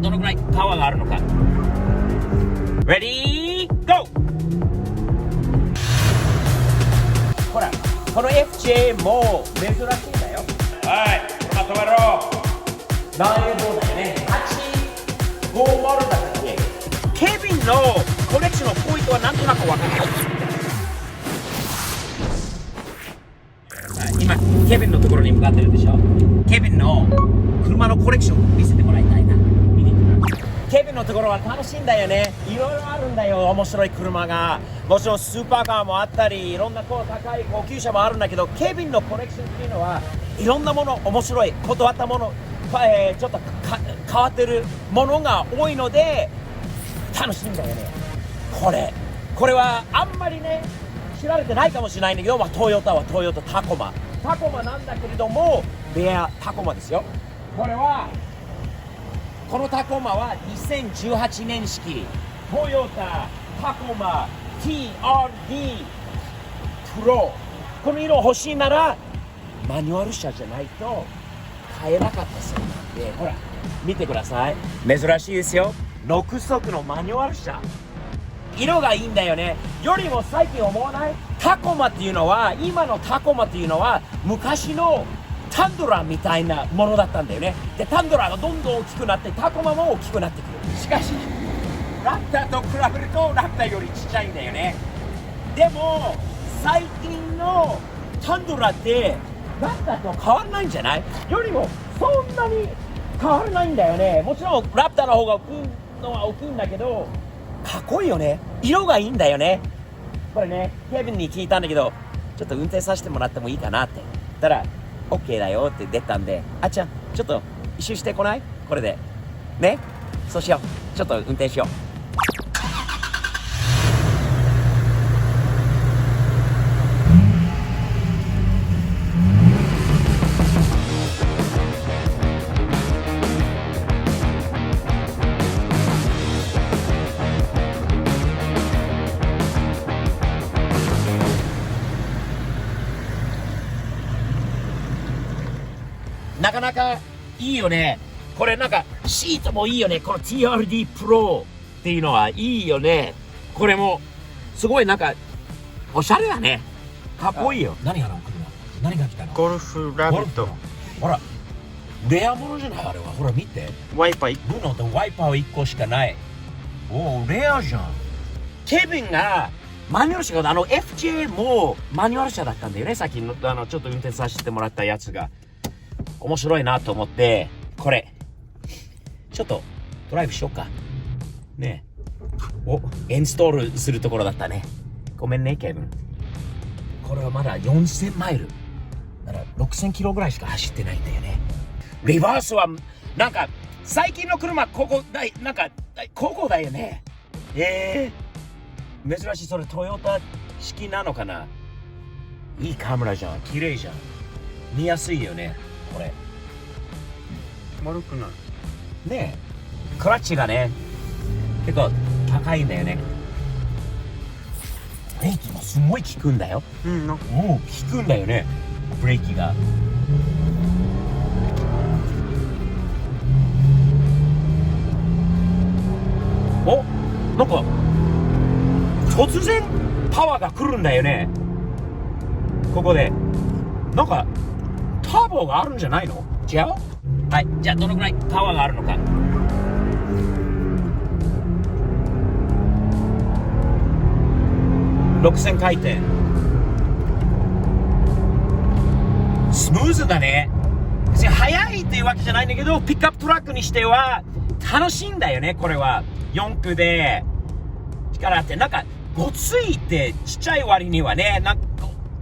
どのくらいパワーがあるのか。レディーゴー。ほら、この FJ も珍しいんだよ。はい、車止めろ。何円だよね。850だったっけ。ケビンのコレクションのポイントはなんとなく分かる。今ケビンのところに向かってるでしょ。ケビンの車のコレクション見せてもらいたいな。見に行って。ケビンのところは楽しいんだよね。いろいろあるんだよ、面白い車が。もちろんスーパーカーもあったり、いろんな高い高級車もあるんだけど、ケビンのコレクションっていうのはいろんなもの、面白い断ったもの、ちょっと変わってるものが多いので楽しいんだよね。これはあんまりね知られてないかもしれないんだけど、トヨタはトヨタタコマなんだけれども、ベアタコマですよ。このタコマは2018年式トヨタタコマ TRD プロ。この色欲しいならマニュアル車じゃないと買えなかったそうなんで、ほら見てください。珍しいですよ、6速のマニュアル車。色がいいんだよね。よりも最近思わない？タコマっていうのは、今のタコマっていうのは昔のタンドラみたいなものだったんだよね。でタンドラがどんどん大きくなってタコマも大きくなってくる。しかしラプターと比べるとラプターよりちっちゃいんだよね。でも最近のタンドラってラプターと変わらないんじゃない？よりもそんなに変わらないんだよね。もちろんラプターの方が大きいのは大きいんだけど、かっこいいよね。色がいいんだよね。これね、ケビンに聞いたんだけど、ちょっと運転させてもらってもいいかなって言ったら OK だよって出たんで、あっちゃんちょっと一周してこない？これでね、そうしよう。ちょっと運転しよう。なかなかいいよね。これなんかシートもいいよね。この TRD プロっていうのはいいよね。これもすごいなんかおしゃれだね。かっこいいよ。何がの車？何が来たの？ゴルフラビット。ほらレアものじゃないあれは。ほら見て、ワイパーブノとワイパーは1個しかない。おお、レアじゃん。ケビンがマニュアル車がFJ もマニュアル車だったんだよね。さっきのちょっと運転させてもらったやつが面白いなと思って、これちょっとドライブしようかね。お、インストールするところだったね。ごめんねケビン。これはまだ4000マイルだから6000キロぐらいしか走ってないんだよね。リバースはなんか最近の車ここだよね。珍しい。それトヨタ式なのかな。いいカメラじゃん。綺麗じゃん。見やすいよねこれ。丸くなるねえ、クラッチがね結構高いんだよね。ブレーキもすごい効くんだよ。なんか効くんだよねブレーキが。お、なんか突然パワーが来るんだよね。ここでなんかターボがあるんじゃないの？違う？はい、じゃあどのくらいパワーがあるのか。6000回転。スムーズだね。別に速いっていうわけじゃないんだけど、ピックアップトラックにしては楽しいんだよね。これは4駆で力あって、なんかごついってちっちゃい割にはね、なんか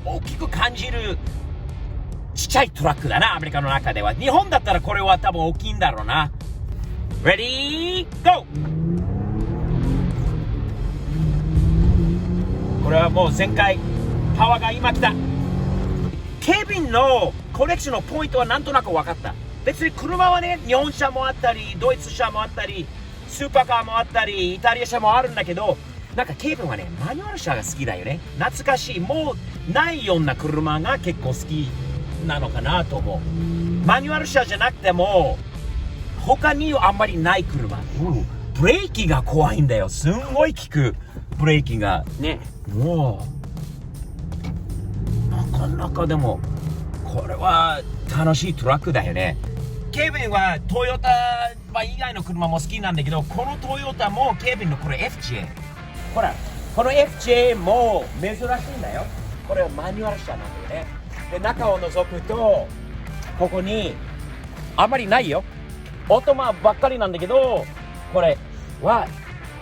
大きく感じるちっちゃいトラックだな、アメリカの中では。日本だったらこれは多分大きいんだろうな。レディーゴー。これはもう全開パワーが今来た。ケビンのコレクションのポイントはなんとなく分かった。別に車はね、日本車もあったりドイツ車もあったりスーパーカーもあったりイタリア車もあるんだけど、なんかケビンはねマニュアル車が好きだよね。懐かしい、もうないような車が結構好きなのかなと思う。マニュアル車じゃなくても他にあんまりない車。ブレーキが怖いんだよ。すんごい効く。ブレーキが。ね。もう、なかなかでも、これは楽しいトラックだよね。ケビンはトヨタ以外の車も好きなんだけど、このトヨタもケビンのこれ FJ。ほら、この FJ も珍しいんだよ。これはマニュアル車なんだよね。で、中を覗くと、ここに、あんまりないよ。オートマばっかりなんだけど、これは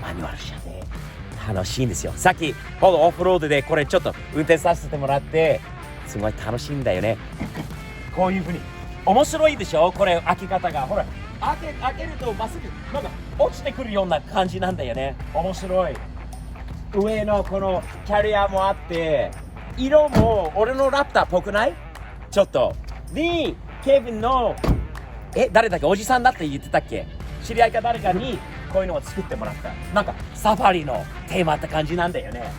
マニュアル車で楽しいんですよ。さっきオフロードでこれちょっと運転させてもらってすごい楽しいんだよね。こういう風に面白いでしょ。これ開け方がほら開けるとまっすぐなんか落ちてくるような感じなんだよね。面白い。上のこのキャリアもあって色も俺のラプターっぽくない？ちょっとにケビンの誰だっけ、おじさんだって言ってたっけ、知り合いか誰かにこういうのを作ってもらった。なんかサファリのテーマって感じなんだよね。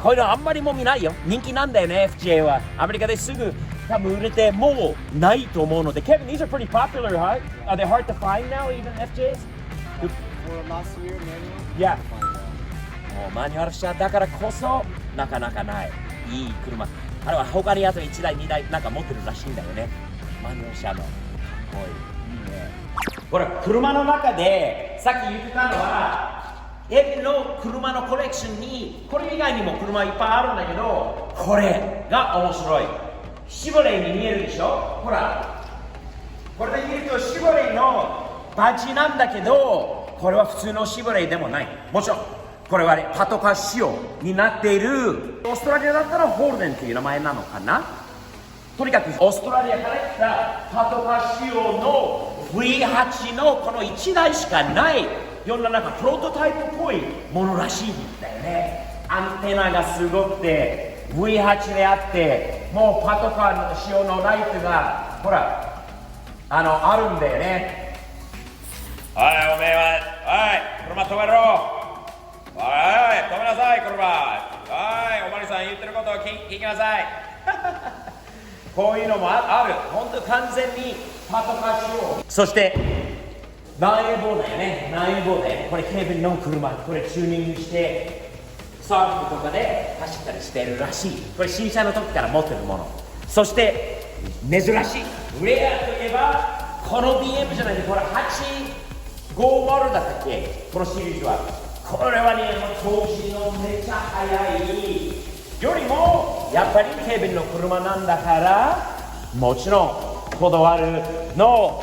こういうのあんまりも見ないよ。人気なんだよね。 FJ はアメリカですぐ多分売れてもうないと思うので。 Kevin, these are pretty popular, right? Are they hard to find now, even FJs? For last year, manual? Yeah. もうマニュアル車だからこそなかなかないいい車。あれは他にあと1台2台なんか持ってるらしいんだよね。マニュアル車のいいね。ほら、車の中でさっき言ってたのはエビの車のコレクションにこれ以外にも車いっぱいあるんだけど、これが面白い。シボレーに見えるでしょ。ほら、これで見るとシボレーのバッジなんだけど、これは普通のシボレーでもない。もちろんこれはね、パトカー仕様になっている。オーストラリアだったらホールデンっていう名前なのかな。とにかくオーストラリアから来たパトカー仕様の V8 のこの1台しかない世の中プロトタイプっぽいものらしいんだよね。アンテナがすごくて V8 であって、もうパトカーの仕様のライトがほらあるんだよね。おい、おめえは、おい、車止めろ。おい、止めなさい、車。おい、おまりさん言ってることを聞きなさい。こういうのもある。本当完全にパトカー仕様。そしてナインボーだよね。ナインボーでこれケビンの車、これチューニングしてサーフィンとかで走ったりしてるらしい。これ新車の時から持ってるもの。そして珍しいレアといえばこの BM じゃないで、これ850だったっけ、このシリーズは。これはね、当時のめっちゃ速いよりもやっぱりケビンの車なんだから、もちろんこだわるの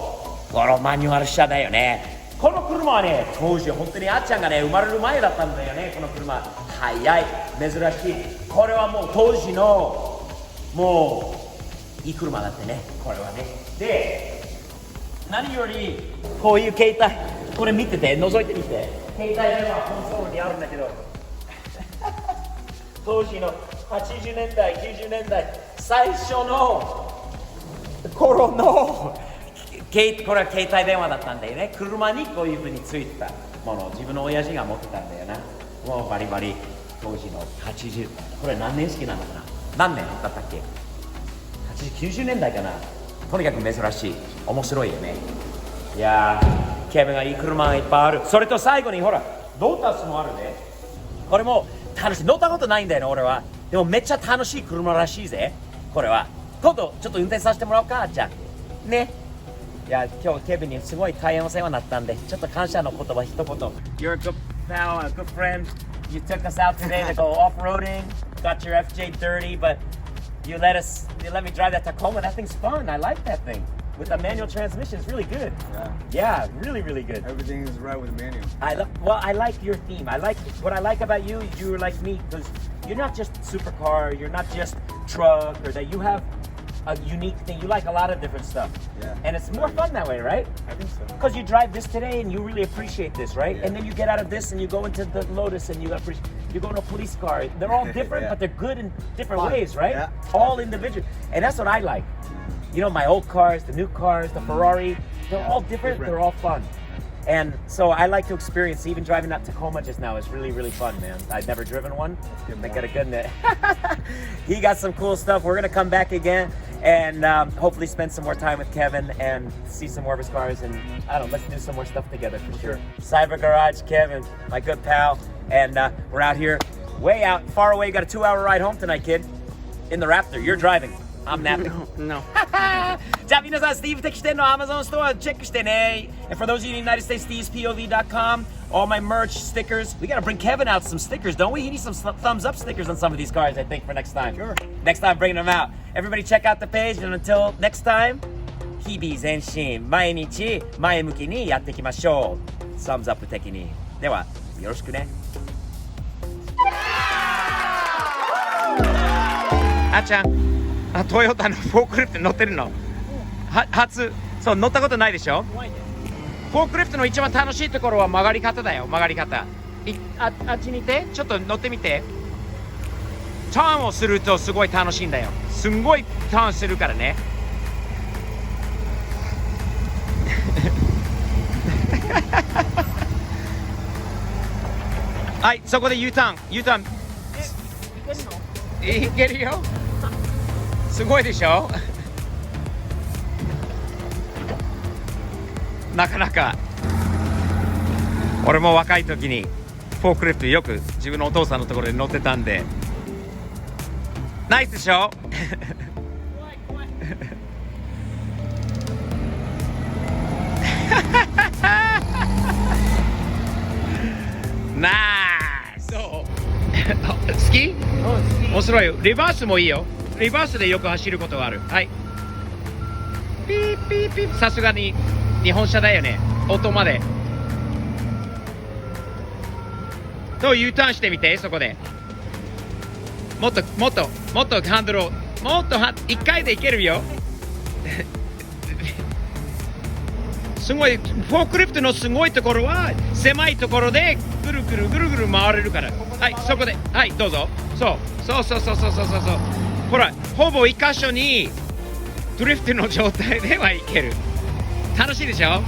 このマニュアル車だよね。この車はね、当時本当にあっちゃんがね生まれる前だったんだよね。この車速い、珍しい。これはもう当時のもういい車だってね、これはね。で何よりこういう携帯、これ見てて、覗いてみて、携帯電話コンソールにあるんだけど当時の80年代90年代最初の頃のこれは携帯電話だったんだよね。車にこういう風についてたものを自分の親父が持ってたんだよな。もうバリバリ当時の80、これ何年式なのかな、何年だったっけ、80、90年代かな。とにかく珍しい、面白いよね。いやー、ケビンがいい車がいっぱいある。それと最後にほらロータスもあるね。これも楽しい。乗ったことないんだよね俺は。でもめっちゃ楽しい車らしいぜこれは。今度ちょっと運転させてもらおうか、じゃあね。いや、今日ケビンにすごい大変お世話になったんで、ちょっと感謝の言葉一言。 You're a good pal, a good friend. You took us out today to go off-roading. Got your FJ30, but you let me drive that Tacoma. That thing's fun. I like that thing. With a manual transmission, it's really good. Yeah, really, really good. Everything is right with manual. I like your theme. What I like about you, you're like me, because you're not just supercar, you're not just truck, or that you have a unique thing. You like a lot of different stuff. Yeah. And it's more fun that way, right? I think so. Because you drive this today and you really appreciate this, right? Yeah. And then you get out of this and you go into the Lotus and you go in a police car. They're all different, Yeah. but they're good in different Fun. ways, right? Yeah. All individual. And that's what I like. You know, my old cars, the new cars, the Ferrari, they're all different, they're all fun. And so I like to experience, even driving that Tacoma just now is really, really fun, man. I've never driven one. I got a good net. He got some cool stuff. We're going to come back again and hopefully spend some more time with Kevin and see some more of his cars. And I don't know, let's do some more stuff together for sure. Cyber Garage, Kevin, my good pal, and we're out here, way out, far away. You got a 2-hour ride home tonight, kid. In the Raptor. You're driving. I'm napping. No. じゃあ皆さん、スティーブ的視点の Amazon ストアチェックしてね。And for those of you in the United States, Steve'sPOV.com, all my merch, stickers. We gotta bring Kevin out some stickers, don't we? He needs some thumbs up stickers on some of these cars, I think, for next time. Sure. Next time, bringing them out. Everybody check out the page, and until next time, 日々前進、毎日前向きにやっていきましょう。Thumbs up 的に。では、よろしくね。あっちゃん。トヨタのフォークリフト乗ってるの初そう乗ったことないでしょ。フォークリフトの一番楽しいところは曲がり方だよ。曲がり方あっちにいてちょっと乗ってみて。ターンをするとすごい楽しいんだよ。すんごいターンするからね。はい、そこで U ターン U ターンいけるよ。すごいでしょ。なかなか俺も若い時にフォークリフトよく自分のお父さんのところで乗ってたんでナイスでしょ。ナイス。好き？面白いよ。リバースもいいよ。リバースでよく走ることがある。はい。ピーピーピー。さすがに日本車だよね。音まで。と U ターンしてみて、そこで。もっとハンドルを、1回でいけるよ。すごい、フォークリフトのすごいところは、狭いところでぐるぐる回れるから。はい、そこで。はい、どうぞ。そう。ほら、ほぼ一箇所にドリフトの状態ではいける。楽しいでしょ。